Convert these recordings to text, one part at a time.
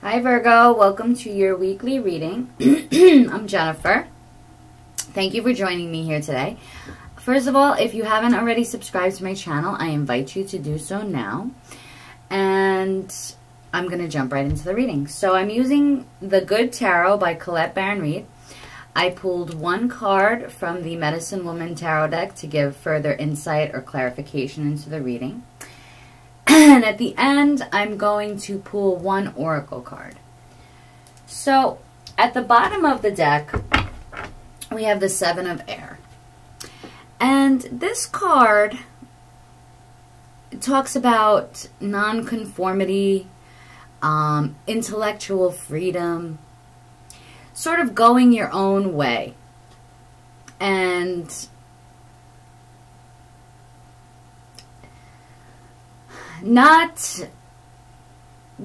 Hi Virgo, welcome to your weekly reading. I'm Jennifer. Thank you for joining me here today. First of all, if you haven't already subscribed to my channel, I invite you to do so now. And I'm going to jump right into the reading. So I'm using The Good Tarot by Colette Baron-Reid. I pulled one card from the Medicine Woman Tarot deck to give further insight or clarification into the reading. And at the end, I'm going to pull one oracle card. So at the bottom of the deck, we have the Seven of Air. And this card talks about nonconformity, intellectual freedom, sort of going your own way. And not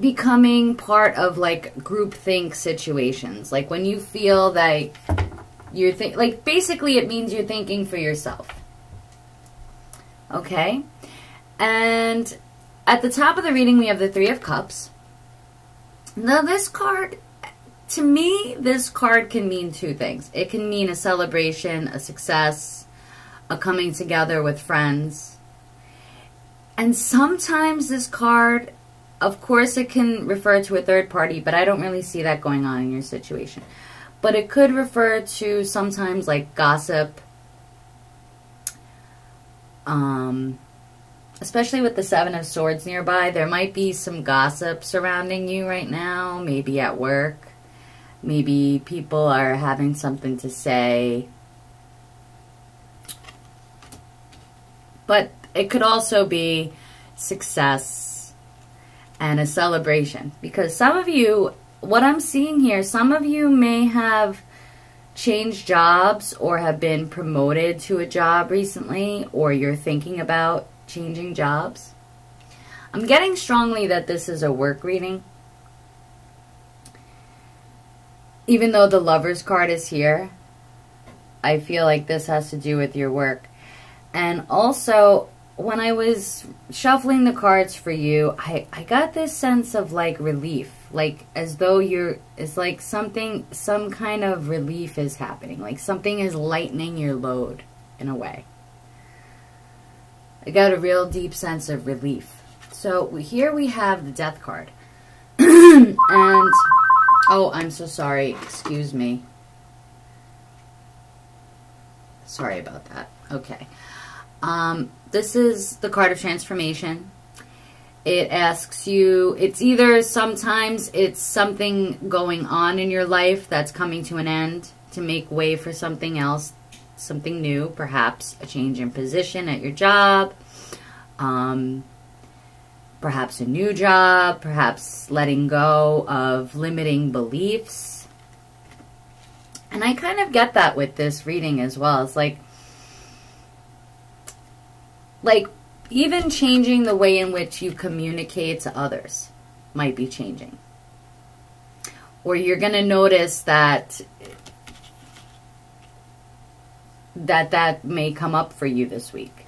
becoming part of like groupthink situations. Like when you feel that you're like basically it means you're thinking for yourself. Okay? And at the top of the reading we have the Three of Cups. Now this card, to me, this card can mean two things. It can mean a celebration, a success, a coming together with friends. And sometimes this card, of course it can refer to a third party, but I don't really see that going on in your situation. But it could refer to sometimes like gossip, especially with the Seven of Swords nearby. There might be some gossip surrounding you right now, maybe at work. Maybe people are having something to say. But it could also be success and a celebration. Because some of you, what I'm seeing here, some of you may have changed jobs or have been promoted to a job recently, or you're thinking about changing jobs. I'm getting strongly that this is a work reading. Even though the Lover's card is here, I feel like this has to do with your work. And also, when I was shuffling the cards for you, I got this sense of like relief. Like as though it's like something, some kind of relief is happening. Like something is lightening your load in a way. I got a real deep sense of relief. So here we have the Death card. And, oh, I'm so sorry. Excuse me. Sorry about that. Okay. This is the card of transformation. It asks you, it's either sometimes it's something going on in your life that's coming to an end to make way for something else, something new, perhaps a change in position at your job, perhaps a new job, perhaps letting go of limiting beliefs. And I kind of get that with this reading as well. It's like even changing the way in which you communicate to others might be changing. Or you're going to notice that that may come up for you this week.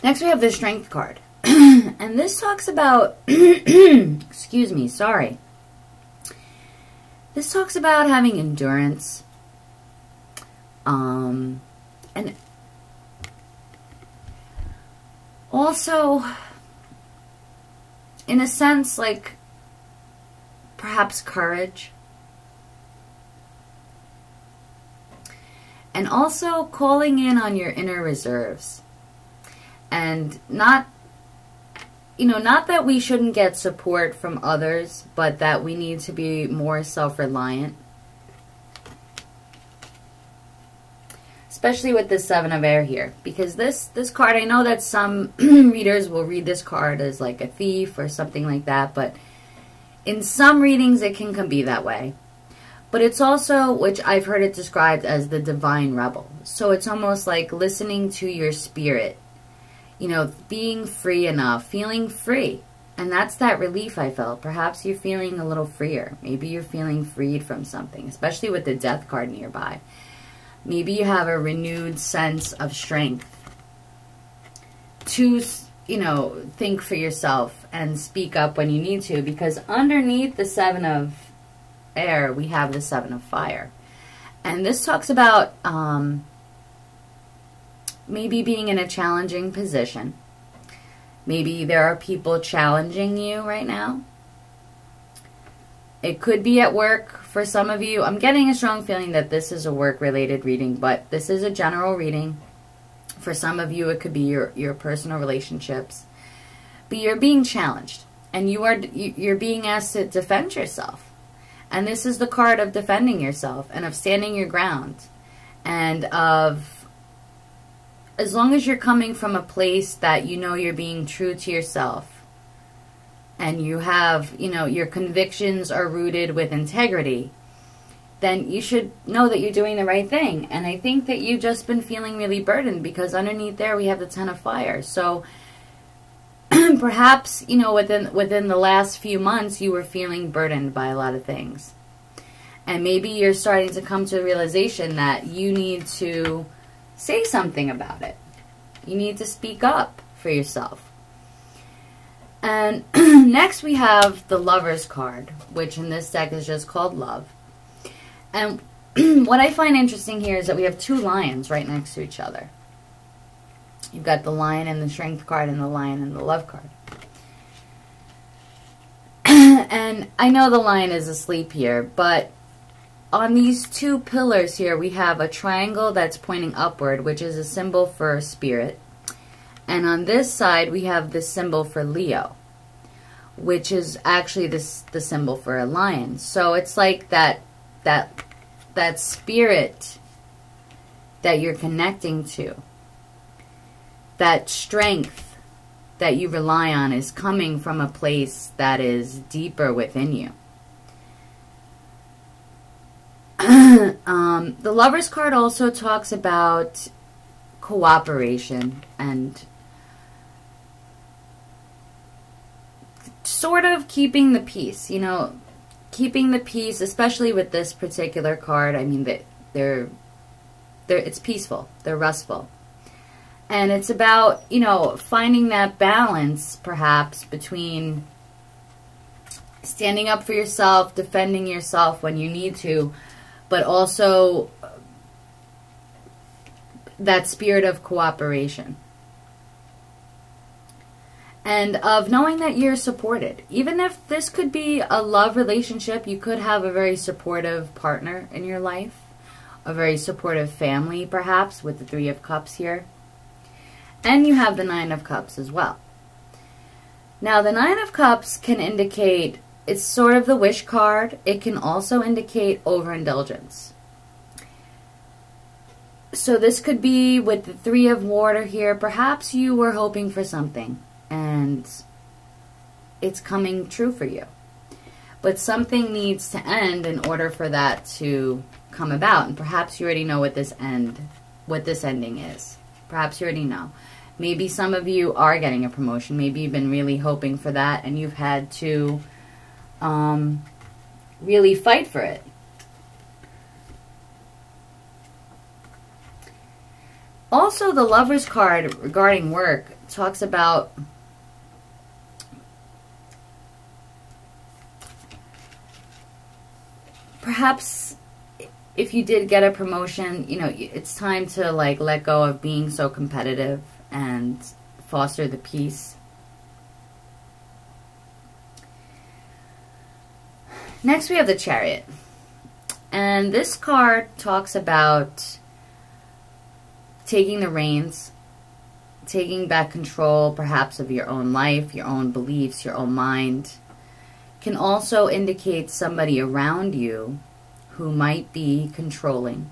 Next we have the Strength card. And this talks about, excuse me, sorry. This talks about having endurance. And also, in a sense, like, perhaps courage. And also calling in on your inner reserves. And not, you know, not that we shouldn't get support from others, but that we need to be more self-reliant. Especially with the Seven of Air here. Because this card, I know that some readers will read this card as like a thief or something like that. But in some readings, it can be that way. But it's also, which I've heard it described as the divine rebel. So it's almost like listening to your spirit. You know, being free enough, feeling free. And that's that relief I felt. Perhaps you're feeling a little freer. Maybe you're feeling freed from something, especially with the Death card nearby. Maybe you have a renewed sense of strength to, you know, think for yourself and speak up when you need to, because underneath the Seven of Air, we have the Seven of Fire. And this talks about maybe being in a challenging position. Maybe there are people challenging you right now. It could be at work for some of you. I'm getting a strong feeling that this is a work-related reading, but this is a general reading. For some of you, it could be your personal relationships. But you're being challenged, and you're being asked to defend yourself. And this is the card of defending yourself and of standing your ground. And of, as long as you're coming from a place that you know you're being true to yourself, and you have, you know, your convictions are rooted with integrity, then you should know that you're doing the right thing. And I think that you've just been feeling really burdened, because underneath there we have the Ten of Fire. So perhaps, you know, within the last few months, you were feeling burdened by a lot of things. And maybe you're starting to come to the realization that you need to say something about it. You need to speak up for yourself. And next we have the Lover's card, which in this deck is just called Love. And what I find interesting here is that we have two lions right next to each other. You've got the Lion and the Strength card, and the Lion and the Love card. And I know the lion is asleep here, but on these two pillars here, we have a triangle that's pointing upward, which is a symbol for spirit. And on this side, we have the symbol for Leo, which is actually the symbol for a lion. So it's like that spirit that you're connecting to, that strength that you rely on, is coming from a place that is deeper within you. The Lover's card also talks about cooperation and sort of keeping the peace, you know, keeping the peace, especially with this particular card. I mean, it's peaceful, they're restful. And it's about, you know, finding that balance, perhaps, between standing up for yourself, defending yourself when you need to, but also that spirit of cooperation. And of knowing that you're supported. Even if this could be a love relationship, you could have a very supportive partner in your life. A very supportive family, perhaps, with the Three of Cups here. And you have the Nine of Cups as well. Now, the Nine of Cups can indicate, it's sort of the wish card. It can also indicate overindulgence. So this could be with the Three of Water here. Perhaps you were hoping for something, and it's coming true for you. But something needs to end in order for that to come about. And perhaps you already know what this ending is. Perhaps you already know. Maybe some of you are getting a promotion. Maybe you've been really hoping for that, and you've had to really fight for it. Also, the Lover's card regarding work talks about perhaps if you did get a promotion, you know, it's time to like let go of being so competitive and foster the peace. Next we have the Chariot. And this card talks about taking the reins, taking back control perhaps of your own life, your own beliefs, your own mind. Can also indicate somebody around you who might be controlling.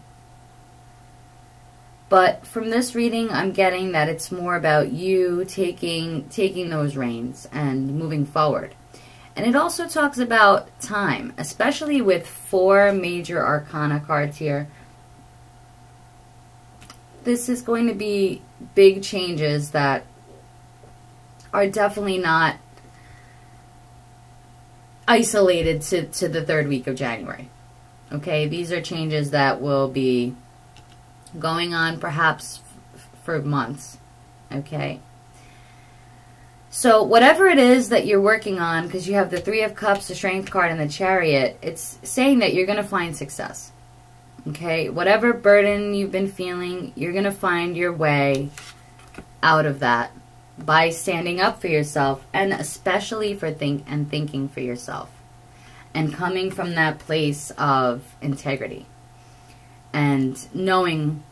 But from this reading, I'm getting that it's more about you taking those reins and moving forward. And it also talks about time, especially with 4 major arcana cards here. This is going to be big changes that are definitely not isolated to the 3rd week of January. Okay, these are changes that will be going on perhaps for months. Okay. So whatever it is that you're working on, because you have the Three of Cups, the Strength card, and the Chariot, it's saying that you're going to find success. Okay? Whatever burden you've been feeling, you're going to find your way out of that by standing up for yourself, and especially for thinking for yourself, and coming from that place of integrity and knowing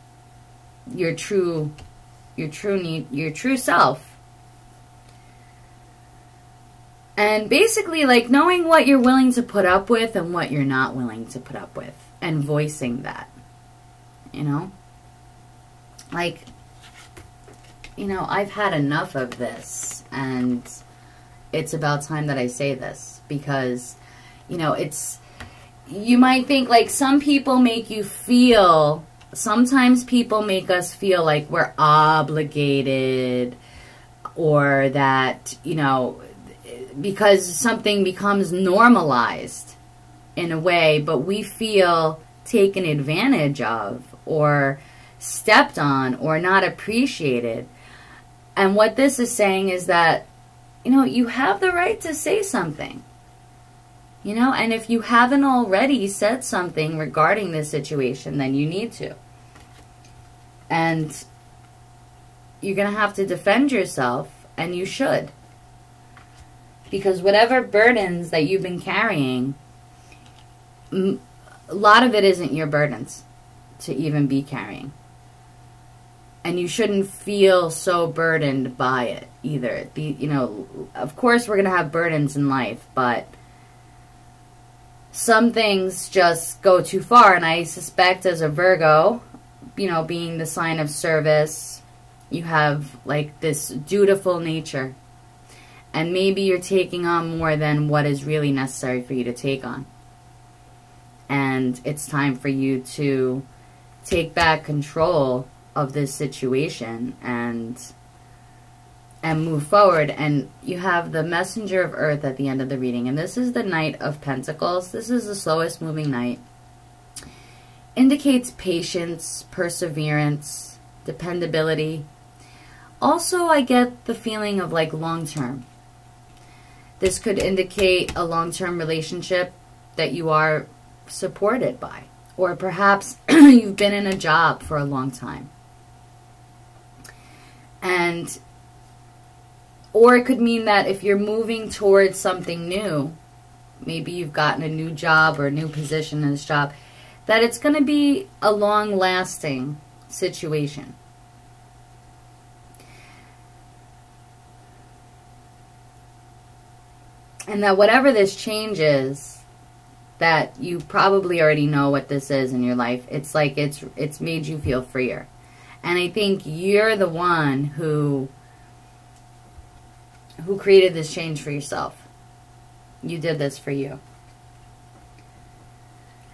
your true self. And basically, like, knowing what you're willing to put up with and what you're not willing to put up with, and voicing that, you know? Like, you know, I've had enough of this, and it's about time that I say this, because, you know, you might think, like, some people make you feel, sometimes people make us feel like we're obligated, or that, you know, because something becomes normalized in a way, but we feel taken advantage of, or stepped on, or not appreciated. And what this is saying is that, you know, you have the right to say something. You know, and if you haven't already said something regarding this situation, then you need to. And you're going to have to defend yourself, and you should. Because whatever burdens that you've been carrying, a lot of it isn't your burdens to even be carrying. And you shouldn't feel so burdened by it either. You know, of course we're going to have burdens in life, but some things just go too far. And I suspect as a Virgo, you know, being the sign of service, you have like this dutiful nature. And maybe you're taking on more than what is really necessary for you to take on. And it's time for you to take back control of this situation and move forward. And you have the Messenger of Earth at the end of the reading. And this is the Knight of Pentacles. This is the slowest moving knight. Indicates patience, perseverance, dependability. Also, I get the feeling of like long-term. This could indicate a long-term relationship that you are supported by. Or perhaps you've been in a job for a long time. Or it could mean that if you're moving towards something new, maybe you've gotten a new job or a new position in this job, that it's going to be a long-lasting situation. And that whatever this change is, that you probably already know what this is in your life. It's like it's made you feel freer. And I think you're the one who created this change for yourself. You did this for you.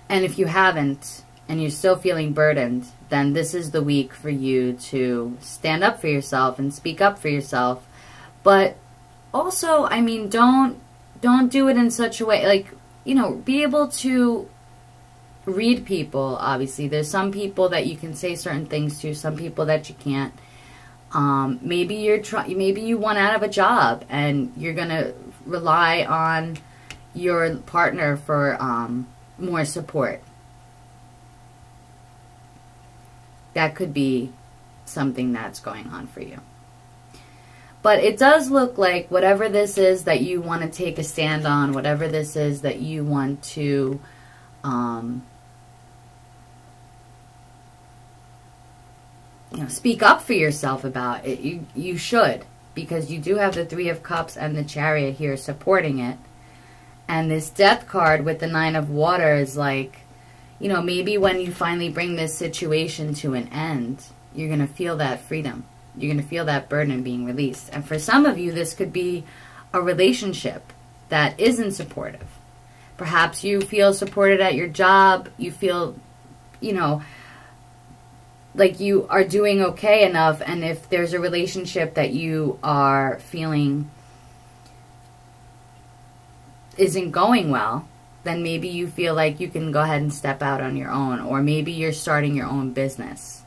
And if you haven't, and you're still feeling burdened, then this is the week for you to stand up for yourself and speak up for yourself. But also, I mean, don't do it in such a way, like, you know, be able to read people, obviously. There's some people that you can say certain things to, some people that you can't. Maybe you want out of a job and you're going to rely on your partner for more support. That could be something that's going on for you. But it does look like whatever this is that you want to take a stand on, whatever this is that you want to you know, speak up for yourself about it, you should, because you do have the Three of Cups and the Chariot here supporting it. And this Death card with the Nine of Water is like, you know, maybe when you finally bring this situation to an end, you're going to feel that freedom. You're going to feel that burden being released. And for some of you, this could be a relationship that isn't supportive. Perhaps you feel supported at your job. You feel, you know, like you are doing okay enough. And if there's a relationship that you are feeling isn't going well, then maybe you feel like you can go ahead and step out on your own. Or maybe you're starting your own business.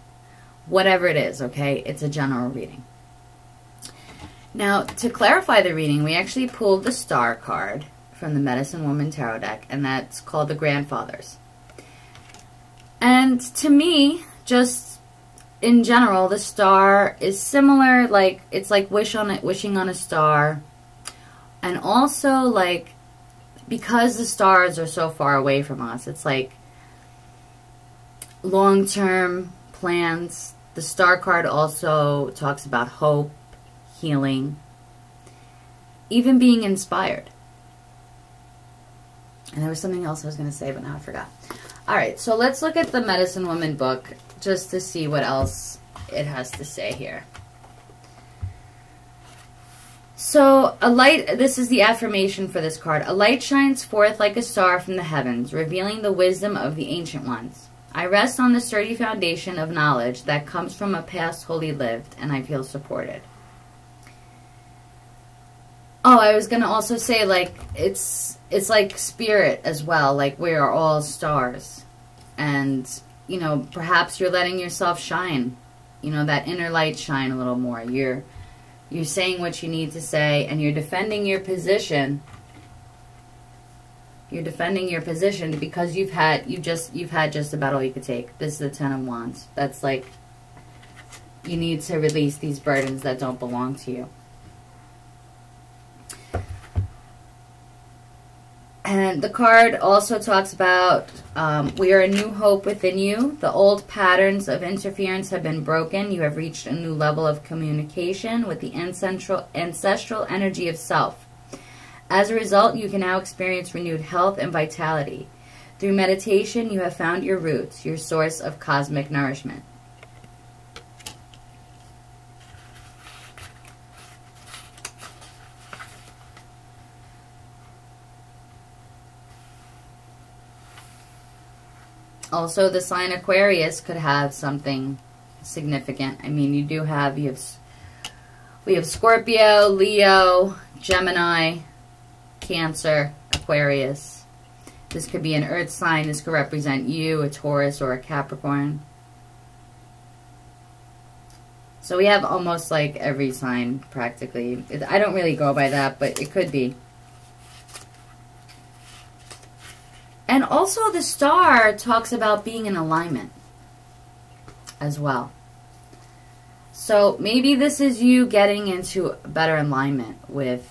Whatever it is, okay? It's a general reading. Now, to clarify the reading, we actually pulled the Star card from the Medicine Woman Tarot deck, and that's called the Grandfathers. And to me, just in general, the Star is similar, like, it's like wishing on a star. And also, like, because the stars are so far away from us, it's like long-term plans. The Star card also talks about hope, healing, even being inspired. And there was something else I was going to say, but now I forgot. All right, so let's look at the Medicine Woman book just to see what else it has to say here. So, this is the affirmation for this card. A light shines forth like a star from the heavens, revealing the wisdom of the ancient ones. I rest on the sturdy foundation of knowledge that comes from a past wholly lived, and I feel supported. Oh, I was going to also say, like, it's like spirit as well. Like, we are all stars. And, you know, perhaps you're letting yourself shine. You know, that inner light shine a little more. You're saying what you need to say, and you're defending your position. You're defending your position because you've had just about all you could take. This is the Ten of Wands. That's like, you need to release these burdens that don't belong to you. And the card also talks about, we are a new hope within you. The old patterns of interference have been broken. You have reached a new level of communication with the ancestral energy of self. As a result, you can now experience renewed health and vitality. Through meditation, you have found your roots, your source of cosmic nourishment. Also, the sign Aquarius could have something significant. I mean, we have Scorpio, Leo, Gemini, Cancer, Aquarius. This could be an earth sign. This could represent you, a Taurus, or a Capricorn. So we have almost like every sign practically. I don't really go by that, but it could be. And also the Star talks about being in alignment as well. So maybe this is you getting into better alignment with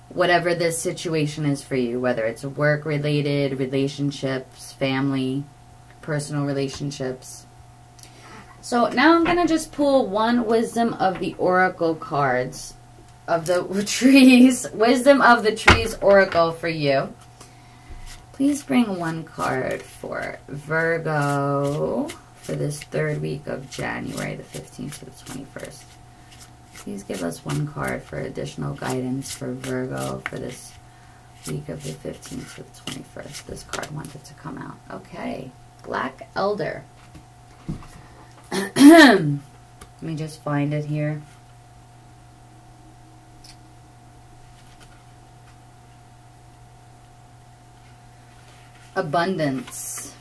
whatever this situation is for you, whether it's work-related, relationships, family, personal relationships. So now I'm going to just pull one Wisdom of the Oracle cards of the trees. Wisdom of the Trees Oracle for you. Please bring one card for Virgo for this third week of January, the 15th to the 21st. Please give us one card for additional guidance for Virgo for this week of the 15th to the 21st. This card wanted to come out. Okay. Black Elder. Let me just find it here. Abundance.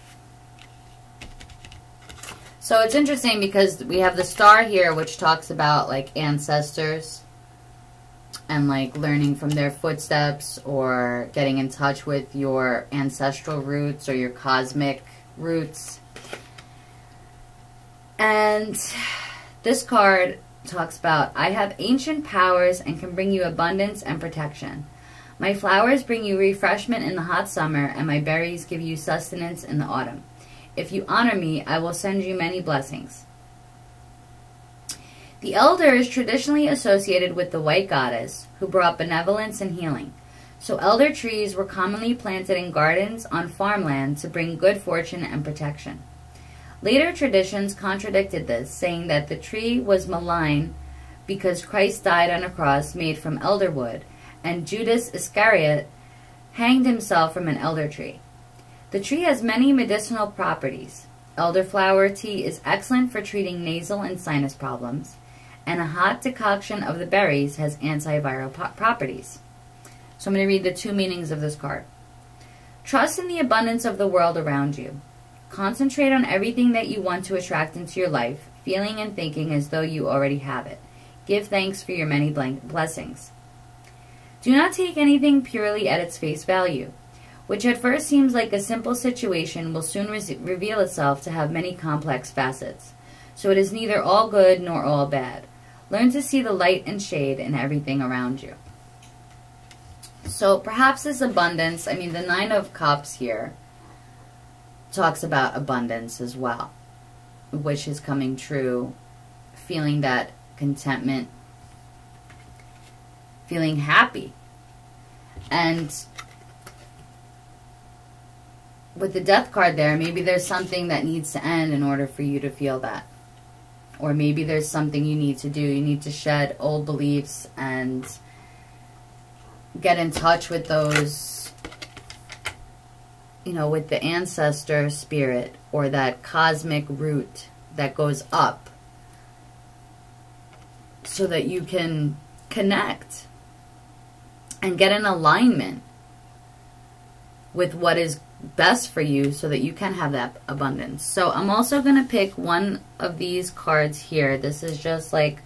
So it's interesting because we have the Star here, which talks about like ancestors and like learning from their footsteps or getting in touch with your ancestral roots or your cosmic roots. And this card talks about, I have ancient powers and can bring you abundance and protection. My flowers bring you refreshment in the hot summer, and my berries give you sustenance in the autumn. If you honor me, I will send you many blessings. The elder is traditionally associated with the white goddess, who brought benevolence and healing. So elder trees were commonly planted in gardens on farmland to bring good fortune and protection. Later traditions contradicted this, saying that the tree was malign because Christ died on a cross made from elder wood, and Judas Iscariot hanged himself from an elder tree. The tree has many medicinal properties. Elderflower tea is excellent for treating nasal and sinus problems, and a hot decoction of the berries has antiviral properties. So I'm going to read the two meanings of this card. Trust in the abundance of the world around you. Concentrate on everything that you want to attract into your life, feeling and thinking as though you already have it. Give thanks for your many blessings. Do not take anything purely at its face value. Which at first seems like a simple situation will soon reveal itself to have many complex facets. So it is neither all good nor all bad. Learn to see the light and shade in everything around you. So perhaps this abundance, I mean the Nine of Cups here talks about abundance as well, which is coming true, feeling that contentment, feeling happy. And with the Death card there, maybe there's something that needs to end in order for you to feel that. Or maybe there's something you need to do. You need to shed old beliefs and get in touch with those, you know, with the ancestor spirit or that cosmic root that goes up so that you can connect and get in alignment with what is best for you so that you can have that abundance. So I'm also going to pick one of these cards here. This is just like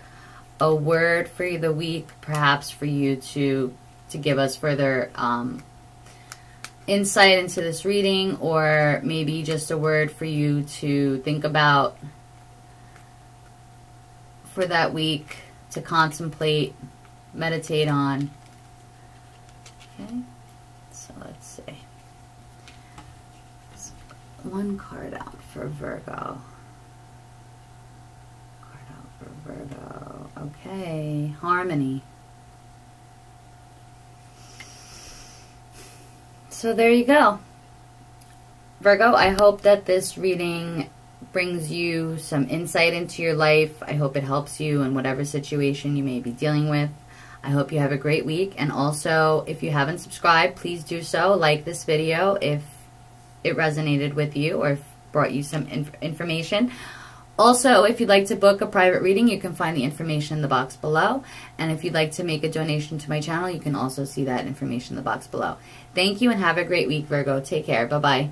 a word for the week, perhaps for you to give us further insight into this reading, or maybe just a word for you to think about for that week, to contemplate, meditate on. Okay, so let's see. One card out for Virgo. Card out for Virgo. Okay, harmony. So there you go. Virgo, I hope that this reading brings you some insight into your life. I hope it helps you in whatever situation you may be dealing with. I hope you have a great week. And also, if you haven't subscribed, please do so. Like this video if it resonated with you or brought you some information. Also, if you'd like to book a private reading, you can find the information in the box below. And if you'd like to make a donation to my channel, you can also see that information in the box below. Thank you and have a great week, Virgo. Take care. Bye-bye.